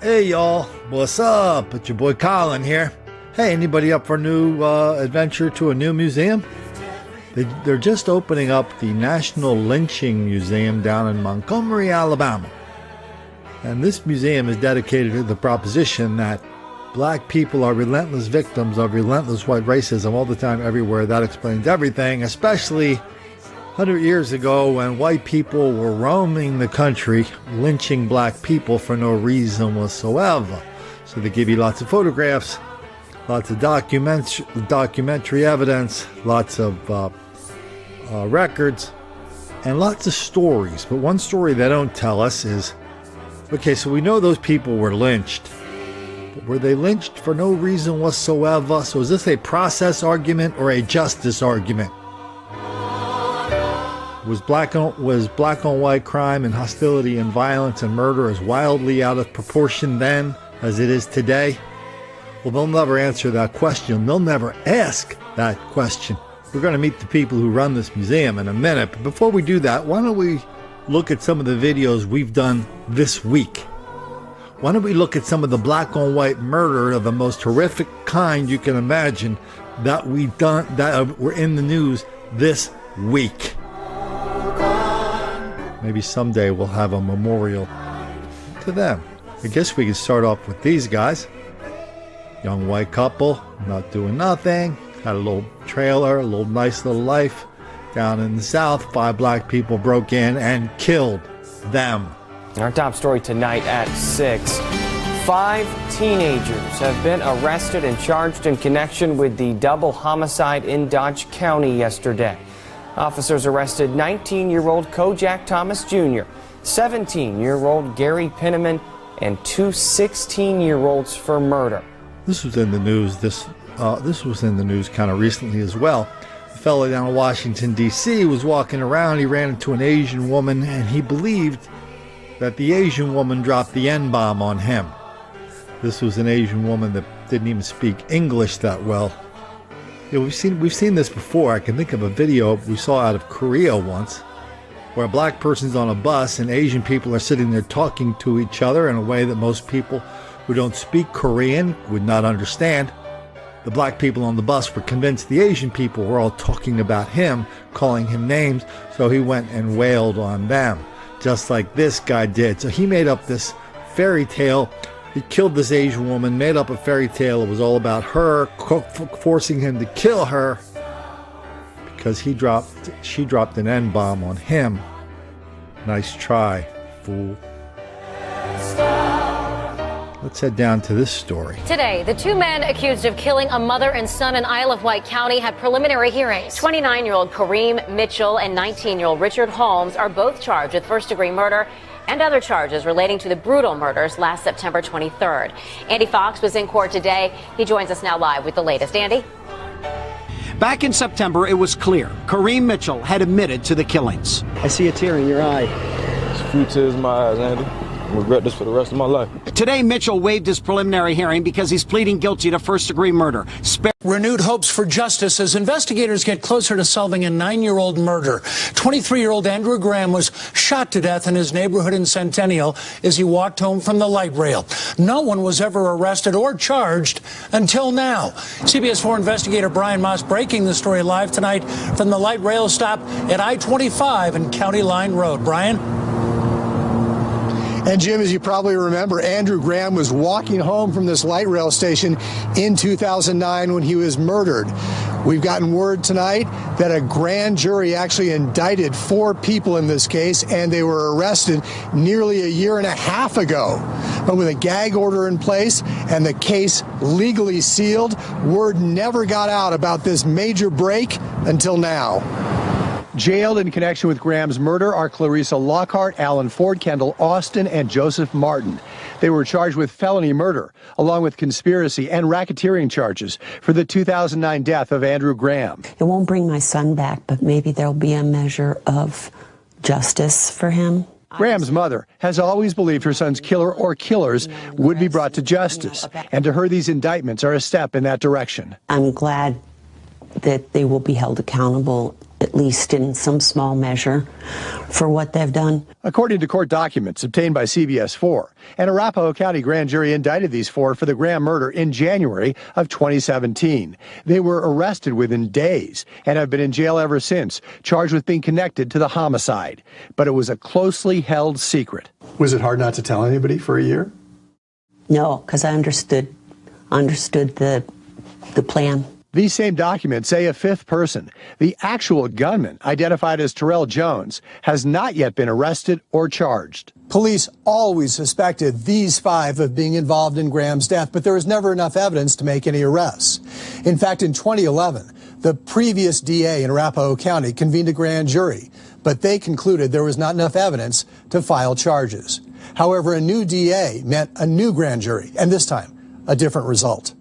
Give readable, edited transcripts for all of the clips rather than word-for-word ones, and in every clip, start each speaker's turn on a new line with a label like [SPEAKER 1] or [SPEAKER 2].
[SPEAKER 1] Hey y'all, what's up? It's your boy Colin here. Hey, anybody up for a new adventure to a new museum? They're just opening up the National Lynching Museum down in Montgomery, Alabama. And this museum is dedicated to the proposition that black people are relentless victims of relentless white racism all the time, everywhere. That explains everything, especially 100 years ago when white people were roaming the country, lynching black people for no reason whatsoever. So they give you lots of photographs, lots of documentary evidence, lots of records, and lots of stories. But one story they don't tell us is, okay, so we know those people were lynched. But were they lynched for no reason whatsoever? So is this a process argument or a justice argument? Was black on white crime and hostility and violence and murder as wildly out of proportion then as it is today? Well, they'll never answer that question. They'll never ask that question. We're going to meet the people who run this museum in a minute. But before we do that, why don't we look at some of the videos we've done this week? Why don't we look at some of the black on white murder of the most horrific kind you can imagine that we've done, that were in the news this week? Maybe someday we'll have a memorial to them. I guess we can start off with these guys. Young white couple, not doing nothing. Had a little trailer, a little nice little life. Down in the South, 5 black people broke in and killed them.
[SPEAKER 2] Our top story tonight at 6. 5 teenagers have been arrested and charged in connection with the double homicide in Dodge County yesterday. Officers arrested 19-year-old Kojak Thomas Jr., 17-year-old Gary Pinneman, and 2 16-year-olds for murder.
[SPEAKER 1] This was in the news. This was in the news kind of recently as well. A fellow down in Washington, D.C. was walking around. He ran into an Asian woman, and he believed that the Asian woman dropped the N-bomb on him. This was an Asian woman that didn't even speak English that well. You know, we've seen this before. I can think of a video we saw out of Korea once, where a black person's on a bus and Asian people are sitting there talking to each other in a way that most people who don't speak Korean would not understand. The black people on the bus were convinced the Asian people were all talking about him, calling him names, so he went and wailed on them, just like this guy did. So he made up this fairy tale. He killed this Asian woman, made up a fairy tale. It was all about her, forcing him to kill her because she dropped an N-bomb on him. Nice try, fool. Let's head down to this story.
[SPEAKER 3] Today, the 2 men accused of killing a mother and son in Isle of Wight County had preliminary hearings. 29-year-old Kareem Mitchell and 19-year-old Richard Holmes are both charged with first-degree murder and other charges relating to the brutal murders last September 23rd. Andy Fox was in court today. He joins us now live with the latest. Andy?
[SPEAKER 4] Back in September, it was clear Kareem Mitchell had admitted to the killings.
[SPEAKER 5] I see a tear in your eye.
[SPEAKER 6] There's a few tears in my eyes, Andy. I regret this for the rest of my life.
[SPEAKER 4] Today, Mitchell waived his preliminary hearing because he's pleading guilty to first-degree murder.
[SPEAKER 7] Renewed hopes for justice as investigators get closer to solving a 9-year-old murder. 23-year-old Andrew Graham was shot to death in his neighborhood in Centennial as he walked home from the light rail. No one was ever arrested or charged until now. CBS 4 investigator Brian Moss breaking the story live tonight from the light rail stop at I-25 and County Line Road. Brian?
[SPEAKER 8] And Jim, as you probably remember, Andrew Graham was walking home from this light rail station in 2009 when he was murdered. We've gotten word tonight that a grand jury actually indicted 4 people in this case, and they were arrested nearly a year and a half ago. But with a gag order in place and the case legally sealed, word never got out about this major break until now. Jailed in connection with Graham's murder are Clarissa Lockhart, Alan Ford, Kendall Austin, and Joseph Martin. They were charged with felony murder, along with conspiracy and racketeering charges for the 2009 death of Andrew Graham.
[SPEAKER 9] It won't bring my son back, but maybe there'll be a measure of justice for him.
[SPEAKER 8] Graham's mother has always believed her son's killer or killers would be brought to justice, and to her these indictments are a step in that direction.
[SPEAKER 9] I'm glad that they will be held accountable at least in some small measure, for what they've done.
[SPEAKER 8] According to court documents obtained by CBS 4, an Arapahoe County grand jury indicted these four for the Graham murder in January of 2017. They were arrested within days and have been in jail ever since, charged with being connected to the homicide. But it was a closely held secret. Was it hard not to tell anybody for a year?
[SPEAKER 9] No, because I understood the plan.
[SPEAKER 8] These same documents say a fifth person, the actual gunman, identified as Terrell Jones, has not yet been arrested or charged. Police always suspected these five of being involved in Graham's death, but there was never enough evidence to make any arrests. In fact, in 2011, the previous DA in Arapahoe County convened a grand jury, but they concluded there was not enough evidence to file charges. However, a new DA meant a new grand jury, and this time, a different result.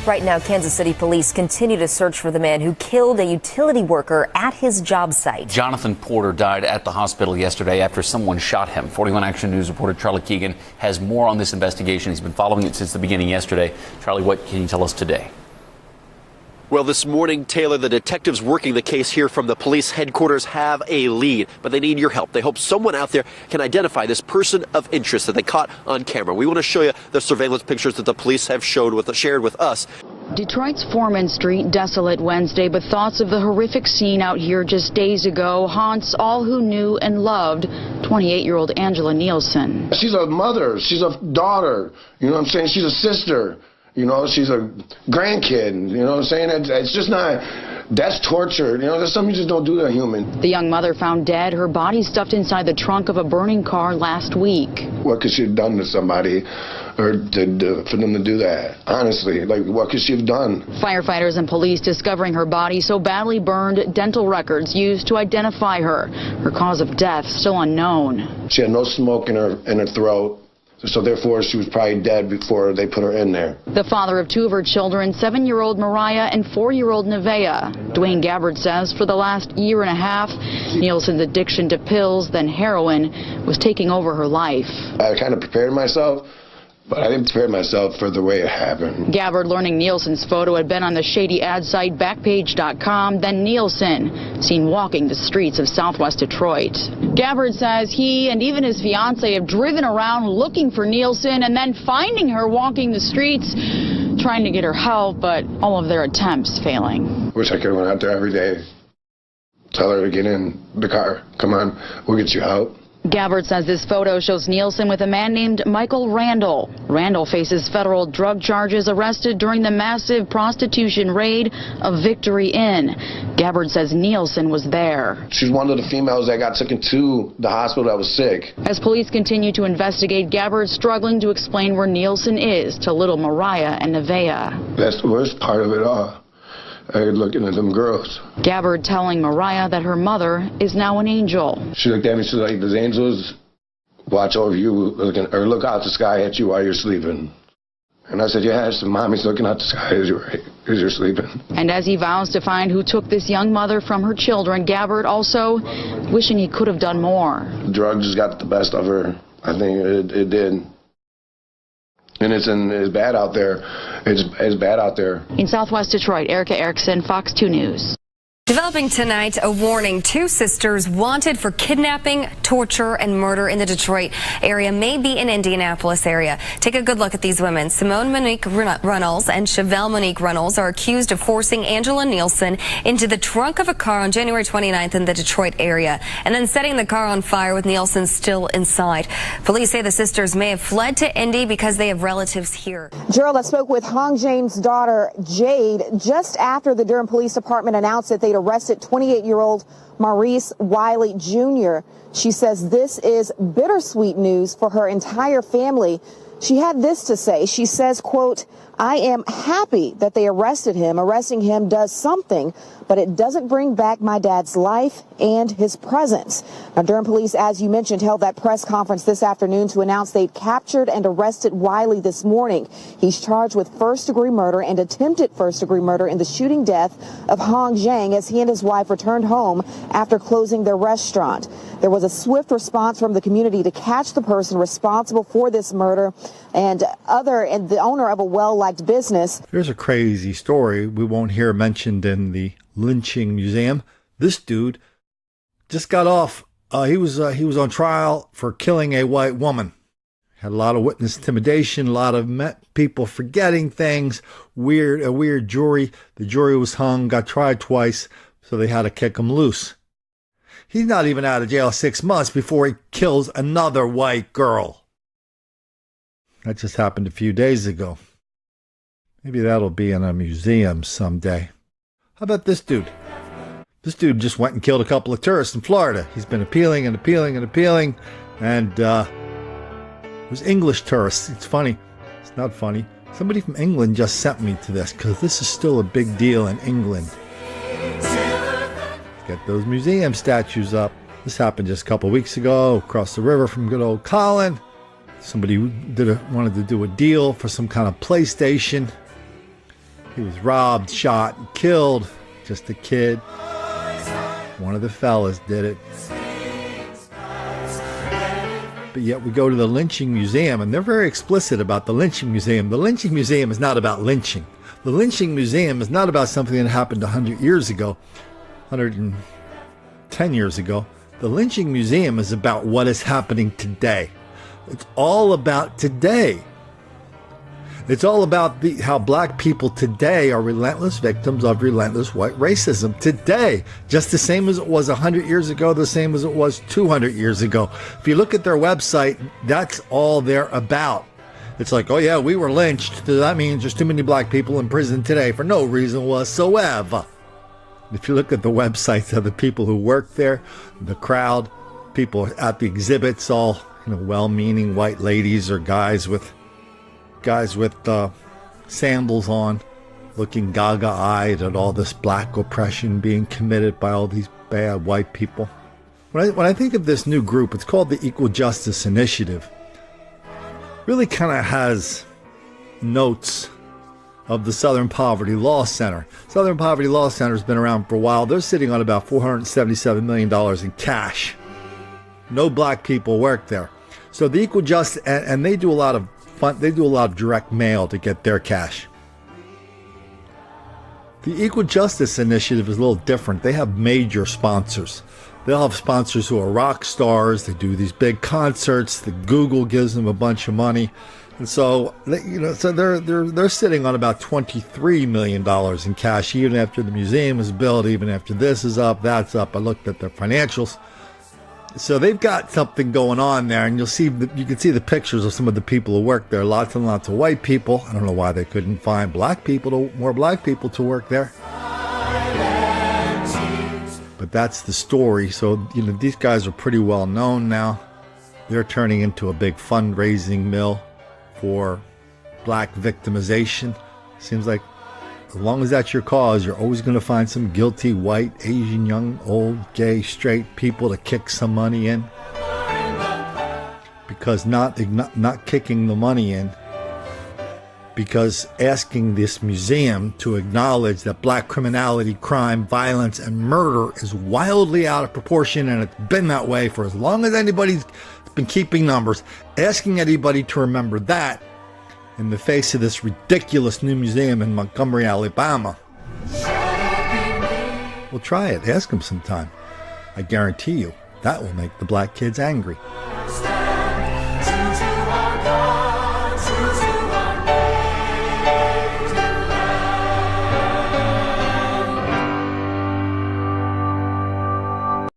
[SPEAKER 5] Right now, Kansas City police continue to search for the man who killed a utility worker at his job site.
[SPEAKER 10] Jonathan Porter died at the hospital yesterday after someone shot him. 41 Action News reporter Charlie Keegan has more on this investigation. He's been following it since the beginning yesterday. Charlie, what can you tell us today?
[SPEAKER 11] Well, this morning, Taylor, the detectives working the case here from the police headquarters have a lead, but they need your help. They hope someone out there can identify this person of interest that they caught on camera. We want to show you the surveillance pictures that the police have shared with us.
[SPEAKER 12] Detroit's Foreman Street desolate Wednesday, but thoughts of the horrific scene out here just days ago haunts all who knew and loved 28-year-old Angela Nielsen.
[SPEAKER 13] She's a mother, she's a daughter, you know what I'm saying? She's a sister. You know, she's a grandkid, you know what I'm saying? It's just not, that's torture, you know, that's something you just don't do to a human.
[SPEAKER 12] The young mother found dead, her body stuffed inside the trunk of a burning car last week.
[SPEAKER 13] What could she have done to somebody or for them to do that? Honestly, like, what could she have done?
[SPEAKER 12] Firefighters and police discovering her body so badly burned, dental records used to identify her. Her cause of death still unknown.
[SPEAKER 13] She had no smoke in her throat. So therefore, she was probably dead before they put her in there.
[SPEAKER 12] The father of two of her children, 7-year-old Mariah and 4-year-old Nevaeh. Dwayne Gabbard says for the last year and a half, Nielsen's addiction to pills, then heroin, was taking over her life.
[SPEAKER 13] I kind of prepared myself, but I didn't prepare myself for the way it happened.
[SPEAKER 12] Gabbard learning Nielsen's photo had been on the shady ad site Backpage.com, then Nielsen, seen walking the streets of southwest Detroit. Gabbard says he and even his fiancée have driven around looking for Nielsen and then finding her walking the streets, trying to get her help, but all of their attempts failing.
[SPEAKER 13] Wish I could have went out there every day. Tell her to get in the car. Come on, we'll get you out.
[SPEAKER 12] Gabbard says this photo shows Nielsen with a man named Michael Randall. Randall faces federal drug charges, arrested during the massive prostitution raid of Victory Inn. Gabbard says Nielsen was there.
[SPEAKER 13] She's one of the females that got taken to the hospital that was sick.
[SPEAKER 12] As police continue to investigate, Gabbard's struggling to explain where Nielsen is to little Mariah and Nevaeh.
[SPEAKER 13] That's the worst part of it all. Looking at them girls.
[SPEAKER 12] Gabbard telling Mariah that her mother is now an angel.
[SPEAKER 13] She looked at me, she's like, "Those angels watch over you, or look out the sky at you while you're sleeping." And I said, "Yes, mommy's looking out the sky as you're sleeping."
[SPEAKER 12] And as he vows to find who took this young mother from her children, Gabbard also wishing he could have done more.
[SPEAKER 13] Drugs got the best of her. I think it did. And it's bad out there. It's bad out there.
[SPEAKER 12] In southwest Detroit, Erica Erickson, Fox 2 News.
[SPEAKER 14] Developing tonight, a warning. 2 sisters wanted for kidnapping, torture, and murder in the Detroit area may be in Indianapolis area. Take a good look at these women. Simone Monique Runnels and Chevelle Monique Runnels are accused of forcing Angela Nielsen into the trunk of a car on January 29th in the Detroit area and then setting the car on fire with Nielsen still inside. Police say the sisters may have fled to Indy because they have relatives here.
[SPEAKER 15] Gerald, I spoke with Hong James' daughter, Jade, just after the Durham Police Department announced that they'd arrested 28-year-old Maurice Wiley Jr. She says this is bittersweet news for her entire family. She had this to say. She says, quote, "I am happy that they arrested him. Arresting him does something, but it doesn't bring back my dad's life and his presence." Now, Durham police, as you mentioned, held that press conference this afternoon to announce they'd captured and arrested Wiley this morning. He's charged with first-degree murder and attempted first-degree murder in the shooting death of Hong Zhang as he and his wife returned home after closing their restaurant. There was a swift response from the community to catch the person responsible for this murder and the owner of a well-liked business.
[SPEAKER 1] Here's a crazy story we won't hear mentioned in the lynching museum, This dude just got off. He was on trial for killing a white woman. Had a lot of witness intimidation, a lot of people forgetting things. A weird jury. The jury was hung, got tried twice, so they had to kick him loose. He's not even out of jail 6 months before he kills another white girl. That just happened a few days ago. Maybe that'll be in a museum someday. How about this dude? This dude just went and killed a couple of tourists in Florida. He's been appealing, and it was English tourists. It's funny. It's not funny. Somebody from England just sent me to this because this is still a big deal in England. Get those museum statues up. This happened just a couple of weeks ago across the river from good old Colin. Somebody wanted to do a deal for some kind of PlayStation. He was robbed, shot, and killed. Just a kid. One of the fellas did it. But yet we go to the lynching museum, and they're very explicit about the lynching museum. The lynching museum is not about lynching. The lynching museum is not about something that happened 100 years ago, 110 years ago. The lynching museum is about what is happening today. It's all about today. It's all about how black people today are relentless victims of relentless white racism today. Just the same as it was 100 years ago, the same as it was 200 years ago. If you look at their website, that's all they're about. It's like, oh yeah, we were lynched. That means there's too many black people in prison today for no reason whatsoever. If you look at the websites of the people who work there, the crowd, people at the exhibits, all well-meaning white ladies or guys with sandals on, looking gaga-eyed at all this black oppression being committed by all these bad white people. When I think of this new group, it's called the Equal Justice Initiative. Really kind of has notes of the Southern Poverty Law Center. Southern Poverty Law Center has been around for a while. They're sitting on about $477 million in cash. No black people work there. So the Equal Justice, and they do a lot of direct mail to get their cash. The Equal Justice Initiative is a little different. They have major sponsors. They'll have sponsors who are rock stars. They do these big concerts. The Google gives them a bunch of money, and so they're sitting on about $23 million in cash, even after the museum is built, even after this is up, that's up. I looked at their financials. So they've got something going on there, and you can see the pictures of some of the people who work there. Lots and lots of white people. I don't know why they couldn't find more black people to work there. But that's the story. So, these guys are pretty well known now. They're turning into a big fundraising mill for black victimization. Seems like as long as that's your cause, you're always going to find some guilty white, Asian, young, old, gay, straight people to kick some money in. Because not kicking the money in, because asking this museum to acknowledge that black criminality, crime, violence, and murder is wildly out of proportion, and it's been that way for as long as anybody's been keeping numbers. Asking anybody to remember that in the face of this ridiculous new museum in Montgomery, Alabama. Well, try it. Ask them sometime. I guarantee you that will make the black kids angry.